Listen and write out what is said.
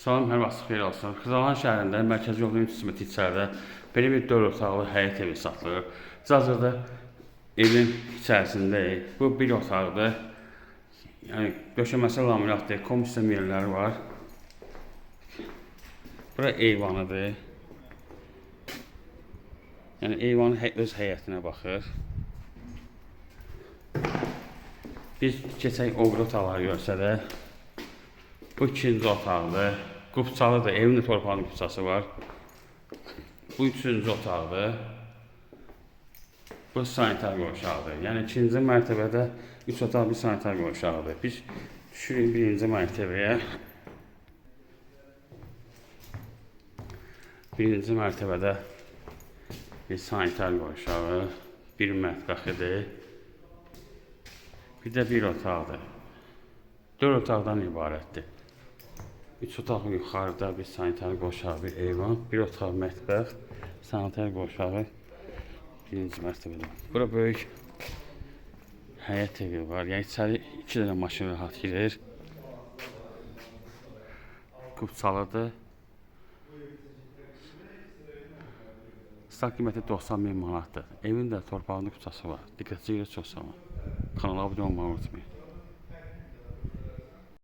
Salam, hər vaxt xeyir olsun. Xızalan şəhərində mərkəzi yolun istiqaməti içəridə belə bir 4 otaqlı həyət evi satılır. Hazırda evin içərisindəyik. Bu bir otaqdır. Yəni döşəməsi laminatdır, komissiya yerləri var. Bura eyvanıdır. Yəni eyvanın öz həyətinə baxır. Biz keçək o biri otaqları görsədək. Bu ikinci otaqdır. Qubçalıdır. Evin də torpağının qubçası var. Bu üçüncü otaqdır. Bu sanitar qovşağıdır. Yəni ikinci mərtəbədə 3 otaq bir sanitar qovşağıdır. Biz düşürük birinci mərtəbəyə. Birinci mərtəbədə bir sanitar qovşağı, bir mətbəxidir. Bir də bir otaqdır. 4 otaqdan ibarətdir. 3 otaq yuxarıda bir sanitar qovşağı, bir eyvan, bir otaq mətbəx, sanitar qovşağı birinci mərtəbədə. Bura böyük həyət evi var. Yəni içəri 2 dənə maşın rahat girir. Qubçalıdır. Start qiyməti 90.000 manatdır. Evin də torpağında qubçası var. Diqqətli görə çox sağ olun. Kanala abunə olmayı unutmayın.